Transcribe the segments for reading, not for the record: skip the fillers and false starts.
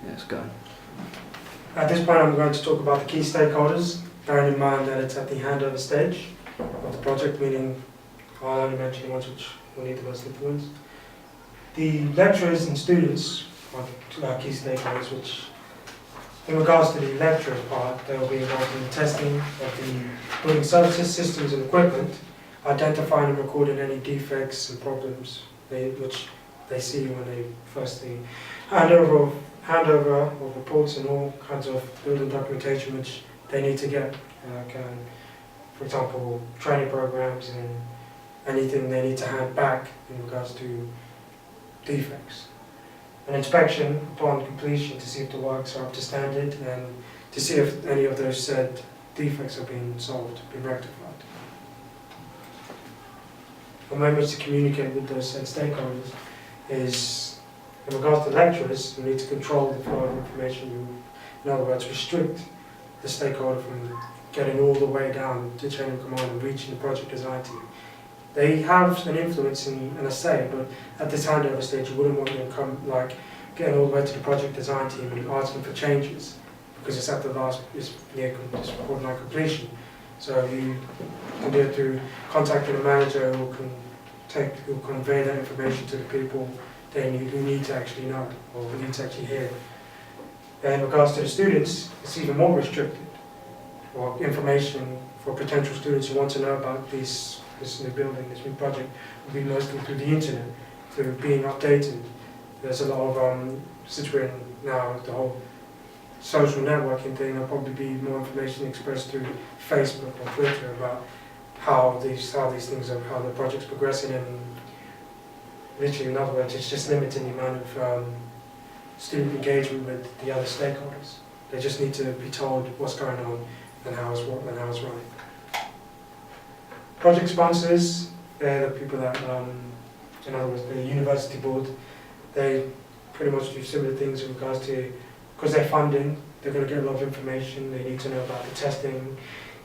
Yes, go on. At this point I'm going to talk about the key stakeholders, bearing in mind that it's at the handover stage of the project, meaning I'll only mention the ones which will need the most influence. The lecturers and students are our key stakeholders, which in regards to the lecturer part, they will be involved in the testing of the building services, systems and equipment, identifying and recording any defects and problems which they see when they firstly handover of reports and all kinds of building documentation which they need to get, for example, training programs and anything they need to hand back in regards to defects. An inspection upon completion to see if the works are up to standard and to see if any of those said defects are being solved, being rectified. The way in which to communicate with those said stakeholders is, in regards to lecturers, you need to control the flow of information. In other words, restrict the stakeholder from getting all the way down to chain of command and reaching the project design team. They have an influence and a say, but at this handover stage, you wouldn't want them to come getting all the way to the project design team and asking for changes, because it's at the last, it's borderline completion. So you can do it through contacting a manager who will convey that information to the people who need to actually know or who need to actually hear. In regards to the students, it's even more restricted, or information for potential students who want to know about this new building, this new project, will be mostly through the internet, through being updated. There's a lot of, since we're in now the whole social networking thing, there'll probably be more information expressed through Facebook or Twitter about how these things are, how the project's progressing, and literally, in other words, it's just limiting the amount of student engagement with the other stakeholders. They just need to be told what's going on and how it's running. Project sponsors, they're the people that, in other words, the university board, they pretty much do similar things in regards to, because they're funding, they're going to get a lot of information. They need to know about the testing,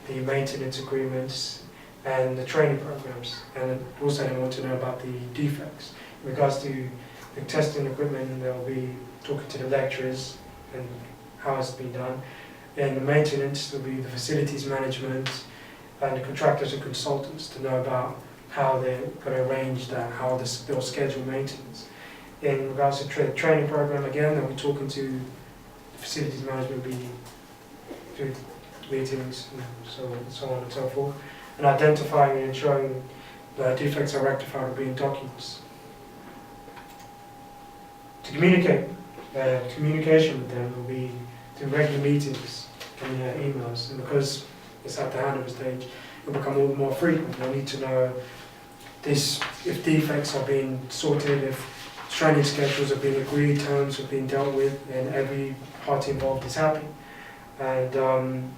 the maintenance agreements, and the training programs. And also they want to know about the defects. In regards to the testing equipment, they'll be talking to the lecturers and how it's been done. And the maintenance will be the facilities management and the contractors and consultants to know about how they're going to arrange that, how they'll schedule maintenance. In regards to the training program, again, they'll be talking to the facilities management, be through meetings, and so on and so forth, and identifying and ensuring the defects are rectified will be in documents. To communicate, communication with them will be through regular meetings and emails, and because it's at the handover stage, it will become all the more frequent. They'll need to know if defects are being sorted, if training schedules are being agreed, terms are being dealt with, and every party involved is happy. And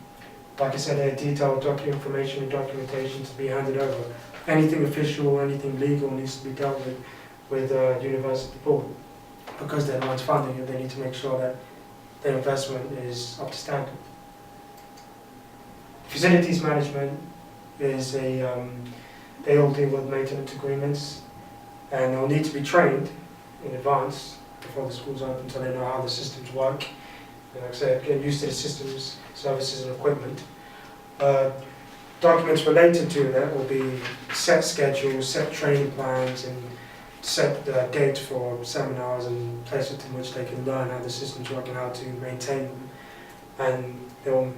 like I said, a detailed information and documentation to be handed over. Anything official, anything legal needs to be dealt with the university board, because they're the ones funding it. They need to make sure that their investment is up to standard. Facilities management is they all deal with maintenance agreements, and they'll need to be trained in advance before the school's open, so they know how the systems work. And like I said, get used to the systems, services and equipment. Documents related to that will be set schedules, set training plans, and set dates for seminars and places in which they can learn how the systems work and how to maintain them. And they'll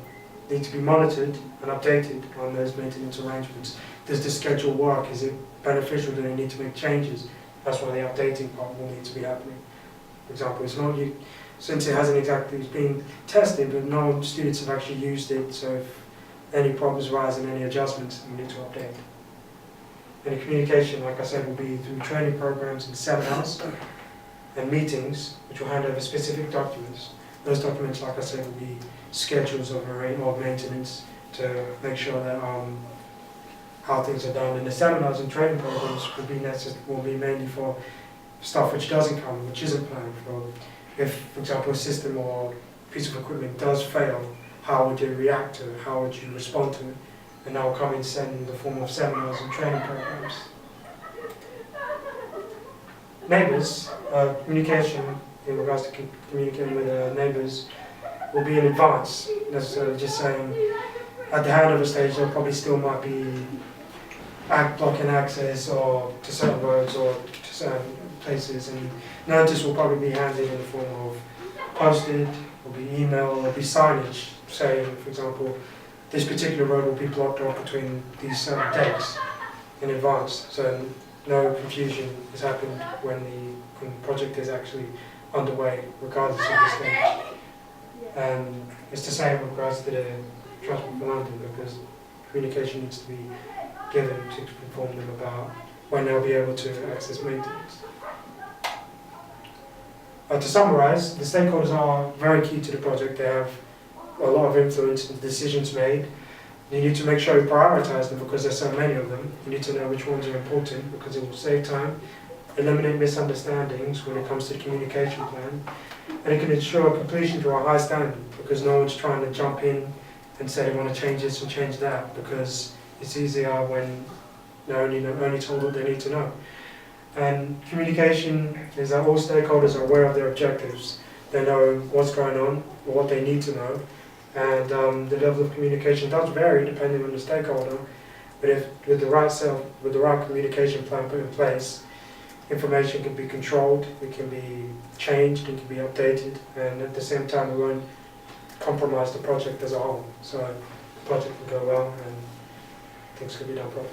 need to be monitored and updated on those maintenance arrangements. Does the schedule work? Is it beneficial? Do they need to make changes? That's why the updating part will need to be happening. For example, it's not since it hasn't exactly been tested, but no students have actually used it, so if any problems arise and any adjustments, we need to update. And the communication, like I said, will be through training programs and seminars and meetings, which will hand over specific documents. Those documents, like I said, will be schedules of maintenance to make sure that how things are done. And the seminars and training programs will be mainly for stuff which doesn't come, which isn't planned for. If, for example, a system or piece of equipment does fail, how would you react to it? How would you respond to it? And that will come in the form of seminars and training programs. Neighbours, communication in regards to communicating with neighbours will be in advance, necessarily just saying at the handover stage there probably still might be blocking access or to certain roads or to certain places, and notice will probably be handed in the form of posted, will be email, or be signage saying, for example, this particular road will be blocked off between these certain dates in advance, so no confusion has happened when the project is actually underway, regardless of the stage. It's the same with regards to the Transport for London, because communication needs to be given to inform them about when they'll be able to access maintenance. To summarise, the stakeholders are very key to the project. They have a lot of influence in the decisions made. You need to make sure you prioritise them because there's so many of them. You need to know which ones are important because it will save time, eliminate misunderstandings when it comes to the communication plan, and it can ensure completion to a high standard because no one's trying to jump in and say they want to change this and change that, because it's easier when they're only told what they need to know. And communication is that all stakeholders are aware of their objectives. They know what's going on, or what they need to know, and the level of communication does vary depending on the stakeholder. But if with the right communication plan put in place, information can be controlled, it can be changed, it can be updated, and at the same time we won't compromise the project as a whole. So the project can go well and things can be done properly.